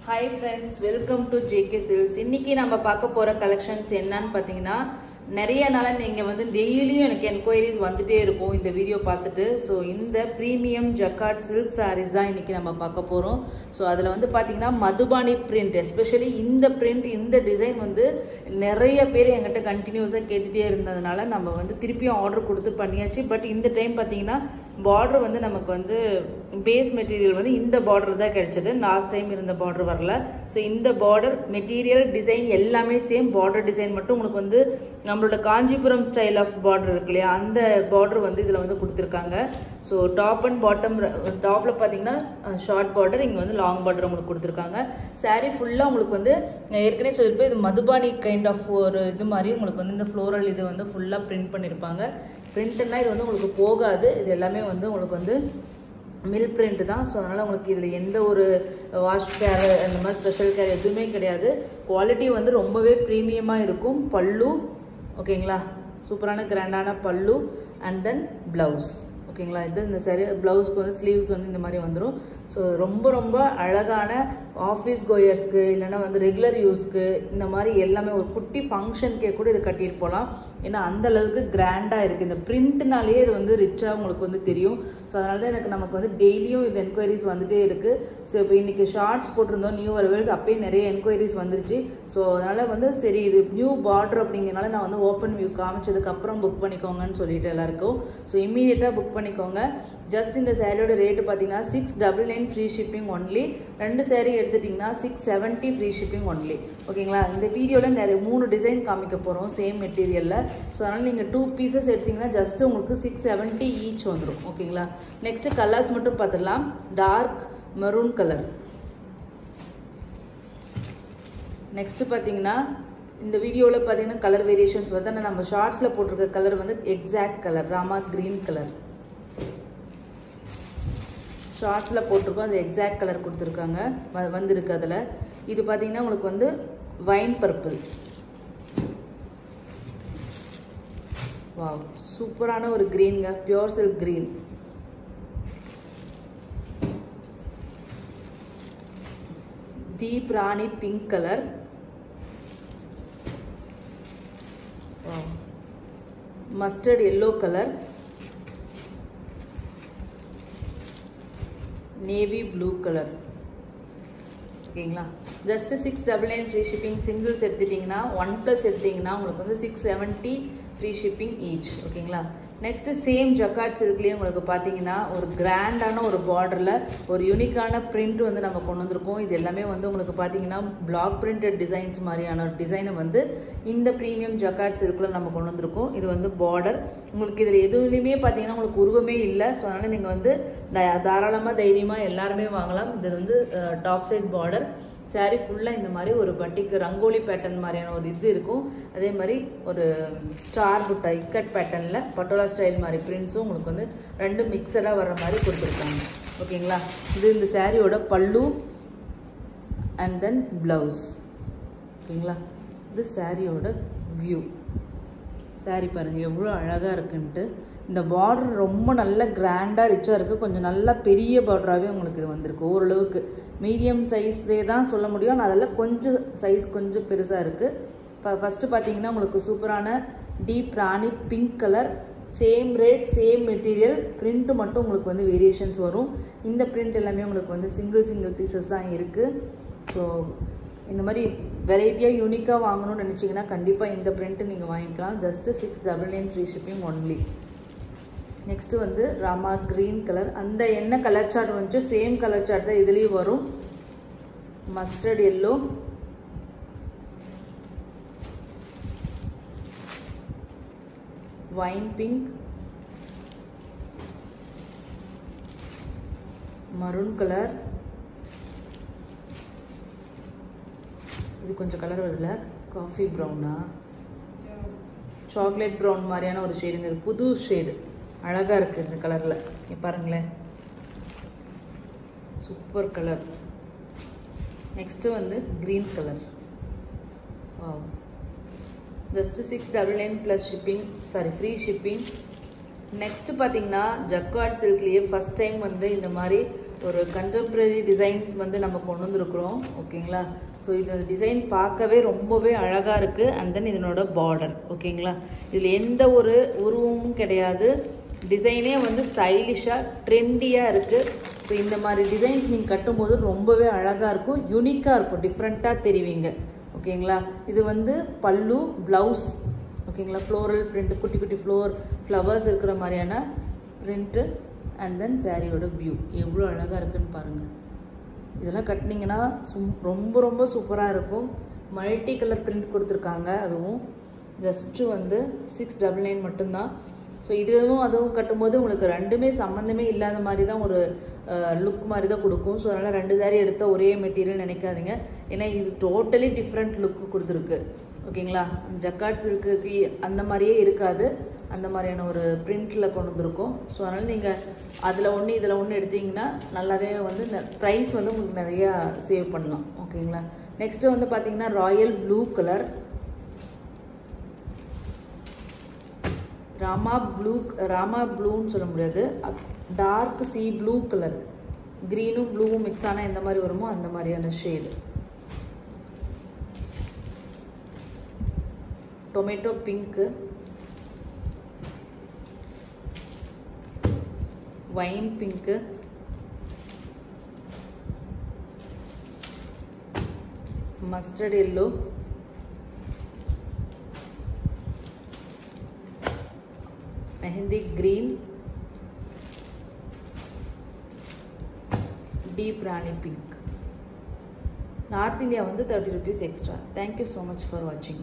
Hi friends, welcome to JK Silks. இன்னைக்கு நம்ம பார்க்க போற கலெக்ஷன்ஸ் என்னன்னு பாத்தீங்கன்னா நிறைய நாளா நீங்க வந்து டெய்லியும் எனக்கு என்கொயரிஸ் வந்துட்டே இருக்கும் இந்த வீடியோ பார்த்துட்டு. ஸோ இந்த ப்ரீமியம் ஜக்கார்ட் சில்க் சாரீஸ் தான் இன்னைக்கு நம்ம பார்க்க போறோம். ஸோ அதில் வந்து பார்த்தீங்கன்னா மதுபானி பிரிண்ட், எஸ்பெஷலி இந்த பிரிண்ட் இந்த டிசைன் வந்து நிறைய பேர் என்கிட்ட கண்டினியூஸாக கேட்டுகிட்டே இருந்ததுனால நம்ம வந்து திருப்பியும் ஆர்டர் கொடுத்து பண்ணியாச்சு. பட் இந்த டைம் பார்த்தீங்கன்னா பார்டர் வந்து நமக்கு வந்து பேஸ் மெட்டீரியல் வந்து இந்த பார்டர் தான் கிடைச்சது. லாஸ்ட் டைம் இருந்த பார்டர் வரல. ஸோ இந்த பார்டர் மெட்டீரியல் டிசைன் எல்லாமே சேம். பார்டர் டிசைன் மட்டும் உங்களுக்கு வந்து நம்மளோட காஞ்சிபுரம் ஸ்டைல் ஆஃப் பார்டர் இருக்கு இல்லையா, அந்த பார்டர் வந்து இதில் வந்து கொடுத்துருக்காங்க. ஸோ டாப் அண்ட் பாட்டம், டாப்பில் பார்த்தீங்கன்னா ஷார்ட் பார்டர், இங்கே வந்து லாங் பார்டர் உங்களுக்கு கொடுத்துருக்காங்க. சாரீ ஃபுல்லாக உங்களுக்கு வந்து ஏற்கனவே சொல்லியிருப்பேன், இது மதுபானி கைண்ட் ஆஃப் ஒரு இது மாதிரி உங்களுக்கு வந்து இந்த ஃப்ளோரல் இது வந்து ஃபுல்லாக பிரிண்ட் பண்ணியிருப்பாங்க. பிரிண்ட்னா இது வந்து உங்களுக்கு போகாது, இது எல்லாமே வந்து உங்களுக்கு வந்து மில் பிரிண்ட் தான். ஸோ அதனால் உங்களுக்கு இதில் எந்த ஒரு வாஷ் கேர் அந்த மாதிரி ஸ்பெஷல் கேர் எதுவுமே கிடையாது. குவாலிட்டி வந்து ரொம்பவே ப்ரீமியமாக இருக்கும். பல்லு ஓகேங்களா, சூப்பரான கிராண்டான பல்லு அண்ட் தென் ப்ளவுஸ் ஓகேங்களா. இது இந்த சரி ப்ளவுஸ்க்கு வந்து ஸ்லீவ்ஸ் வந்து இந்த மாதிரி வந்துடும். ஸோ ரொம்ப ரொம்ப அழகான ஆஃபீஸ் கோயர்ஸ்க்கு இல்லைன்னா வந்து ரெகுலர் யூஸ்க்கு இந்த மாதிரி எல்லாமே ஒரு குட்டி ஃபங்க்ஷனுக்கே கூட இது கட்டிட்டு போகலாம். ஏன்னா அந்த அளவுக்கு கிராண்டாக இருக்குது. இந்த பிரிண்ட்னாலேயே இது வந்து ரிச்சாக உங்களுக்கு வந்து தெரியும். ஸோ அதனால தான் எனக்கு நமக்கு வந்து டெய்லியும் இது என்கொயரிஸ் வந்துகிட்டே இருக்குது. ஸோ இப்போ இன்றைக்கி ஷார்ட்ஸ் போட்டிருந்தோம் நியூ அரைவல்ஸ், அப்பயே நிறைய என்கொயரிஸ் வந்துருச்சு. ஸோ அதனால் வந்து சரி இது நியூ பார்டர் அப்படிங்கிறனால நான் வந்து ஓப்பன் வியூ காமிச்சதுக்கப்புறம் புக் பண்ணிக்கோங்கன்னு சொல்லிட்டு எல்லாருக்கும். ஸோ இம்மீடியட்டாக புக் பண்ணிக்கோங்க. ஜஸ்ட் இந்த சேரீயோட ரேட்டு பார்த்தீங்கன்னா 699 ஃப்ரீ ஷிப்பிங் ஒன்லி. 2 சேரீ எடுத்துட்டிங்கன்னா 670 ஃப்ரீ ஷிப்பிங் ஒன்லி ஓகேங்களா. இந்த வீடியோவில் நிறைய 3 டிசைன் காமிக்க போகிறோம் சேம் மெட்டீரியலில். ஸோ அதனால் நீங்கள் 2 பீசஸ் எடுத்திங்கன்னா ஜஸ்ட் உங்களுக்கு 670 ஈச் வந்துடும் ஓகேங்களா. நெக்ஸ்ட்டு கலர்ஸ் மட்டும் பார்த்துடலாம். Dark maroon colour. நெக்ஸ்ட்டு பார்த்தீங்கன்னா இந்த வீடியோவில் பார்த்தீங்கன்னா கலர் வேரியேஷன்ஸ் வருது. ஆனால் நம்ம ஷார்ட்ஸில் போட்டிருக்க கலர் வந்து exact colour Rama green colour. ஷார்ட்ஸில் போட்டிருக்கோம், அது எக்ஸாக்ட் கலர் கொடுத்துருக்காங்க வந்துருக்கு அதில். இது பார்த்தீங்கன்னா உங்களுக்கு வந்து வைன் பர்பிள். வாவ், சூப்பரான ஒரு க்ரீனுங்க, pure silk green. Deep rani pink colour. Mustard yellow colour. Navy blue colour ஓகேங்களா. Just 699 free shipping. சிங்கிள்ஸ் எடுத்துட்டிங்கன்னா 1+ எடுத்திங்கன்னா உங்களுக்கு வந்து 670 ஃப்ரீ ஷிப்பிங் ஈச் ஓகேங்களா. நெக்ஸ்ட்டு சேம் ஜக்கார்ட் சில்க்லேயே உங்களுக்கு பார்த்தீங்கன்னா ஒரு கிராண்டான ஒரு பார்டரில் ஒரு யூனிக்கான பிரிண்ட் வந்து நம்ம கொண்டு வந்திருக்கோம். இது எல்லாமே வந்து உங்களுக்கு பார்த்தீங்கன்னா பிளாக் பிரிண்டட் டிசைன்ஸ் மாதிரியான ஒரு டிசைனை வந்து இந்த ப்ரீமியம் ஜக்கார்ட் சில்கில் நம்ம கொண்டு வந்திருக்கோம். இது வந்து பார்டர் உங்களுக்கு இதில் எதுவுலையுமே பார்த்தீங்கன்னா உங்களுக்கு உருவமே இல்லை. ஸோ அதனால் நீங்கள் வந்து தாராளமாக தைரியமாக எல்லாருமே வாங்கலாம். இது வந்து டாப் சைட் பார்டர். சாரீ ஃபுல்லாக இந்த மாதிரி ஒரு பட்டிக்கு ரங்கோலி பேட்டர்ன் மாதிரியான ஒரு இது இருக்கும். அதே மாதிரி ஒரு ஸ்டார் புட்டா இக்கட் பேட்டர்னில் பட்டோலா ஸ்டைல் மாதிரி பிரிண்ட்ஸும் உங்களுக்கு வந்து 2 மிக்சடாக வர்ற மாதிரி கொடுத்துருக்காங்க ஓகேங்களா. இது இந்த சாரியோட பல்லு அண்ட் தென் ப்ளவுஸ் ஓகேங்களா. இது சாரியோட வியூ. சாரீ பாருங்கள் எவ்வளோ அழகாக இருக்குன்ட்டு. இந்த பார்டர் ரொம்ப நல்ல கிராண்டாக ரிச்சாக இருக்குது. கொஞ்சம் நல்லா பெரிய பார்டராகவே உங்களுக்கு இது வந்திருக்கு. ஓரளவுக்கு மீடியம் சைஸ்லே தான் சொல்ல முடியும். ஆனால் அதில் கொஞ்சம் சைஸ் கொஞ்சம் பெருசாக இருக்குது. இப்போ ஃபஸ்ட்டு பார்த்தீங்கன்னா உங்களுக்கு சூப்பரான deep rani pink colour. Same rate same material. Print மட்டும் உங்களுக்கு வந்து வேரியேஷன்ஸ் வரும். இந்த பிரிண்ட் எல்லாமே உங்களுக்கு வந்து சிங்கிள் பீசஸ் தான் இருக்குது. ஸோ இந்த மாதிரி வெரைட்டியாக யூனிக்காக வாங்கணும்னு நினச்சிங்கன்னா கண்டிப்பாக இந்த பிரிண்ட்டு நீங்கள் வாங்கிக்கலாம். Just 699 free shipping only. Next வந்து ராமா க்ரீன் கலர். அந்த என்ன கலர் சார்ட் வந்துச்சோ சேம் கலர் சார்ட் தான் இதுலேயும் வரும். Mustard yellow, wine pink, maroon colour. இது கொஞ்சம் கலர் வருதுல, காஃபி ப்ரௌனா சாக்லேட் ப்ரௌன் மாதிரியான ஒரு ஷேடுங்க. இது புது ஷேடு, அழகாக இருக்குது இந்த கலரில். பாருங்களேன், சூப்பர் கலர். நெக்ஸ்ட்டு வந்து green colour. Wow, just 699 plus shipping, sorry free shipping. Next பார்த்தீங்கன்னா ஜக்கார்ட் சில்க்லேயே ஃபஸ்ட் டைம் வந்து இந்த மாதிரி ஒரு கண்டெம்பரரி டிசைன்ஸ் வந்து நம்ம கொண்டு வந்திருக்கிறோம். ஓகேங்களா? ஸோ இது டிசைன் பார்க்கவே ரொம்பவே அழகாக இருக்குது. அண்ட் தென் இதனோட பார்டர். ஓகேங்களா? இதில் எந்த ஒரு உருவமும் கிடையாது. டிசைனே வந்து ஸ்டைலிஷாக ட்ரெண்டியாக இருக்குது. ஸோ இந்த மாதிரி டிசைன்ஸ் நீங்கள் கட்டும்போது ரொம்பவே அழகாக இருக்கும், யூனிக்காக இருக்கும், டிஃப்ரெண்ட்டாக தெரிவிங்க. ஓகேங்களா? இது வந்து பல்லு, ப்ளவுஸ். ஓகேங்களா? ஃப்ளோரல் பிரிண்ட், குட்டி குட்டி ஃப்ளவர்ஸ் இருக்கிற மாதிரியான பிரிண்ட்டு. அண்ட் தென் சாரியோட வியூ எவ்வளோ அழகாக இருக்குன்னு பாருங்கள். இதெல்லாம் கட்டினீங்கன்னா ரொம்ப ரொம்ப சூப்பராக இருக்கும். மல்டி கலர் பிரிண்ட் கொடுத்துருக்காங்க. அதுவும் ஜஸ்ட்டு வந்து 699 மட்டும்தான். ஸோ இதுவும் அதுவும் கட்டும்போது உங்களுக்கு ரெண்டுமே சம்மந்தமே இல்லாத மாதிரி தான் ஒரு லுக் மாதிரி தான் கொடுக்கும். ஸோ அதனால் 2 சாரீ எடுத்தால் ஒரே மெட்டீரியல் நினைக்காதீங்க. ஏன்னா இது டோட்டலி டிஃப்ரெண்ட் லுக்கு கொடுத்துருக்கு. ஓகேங்களா? ஜக்கார்ட் சில்க்கு அந்த மாதிரியே இருக்காது, அந்த மாதிரியான ஒரு பிரிண்டில் கொண்டு வந்திருக்கோம். ஸோ அதனால் நீங்கள் அதில் ஒன்று இதில் ஒன்று எடுத்தீங்கன்னா நல்லாவே வந்து ப்ரைஸ் வந்து உங்களுக்கு நிறையா சேவ் பண்ணலாம். ஓகேங்களா? நெக்ஸ்ட்டு வந்து பார்த்தீங்கன்னா ராயல் ப்ளூ கலர், ராமா ப்ளூன்னு சொல்ல முடியாது, டார்க் சி ப்ளூ கலர், க்ரீனும் ப்ளூவும் மிக்ஸ் ஆனால் எந்த மாதிரி வருமோ அந்த மாதிரியான shade. Tomato pink, wine pink, mustard yellow, mehndi green, deep rani pink. North India வந்து 30 rupees extra. Thank you so much for watching.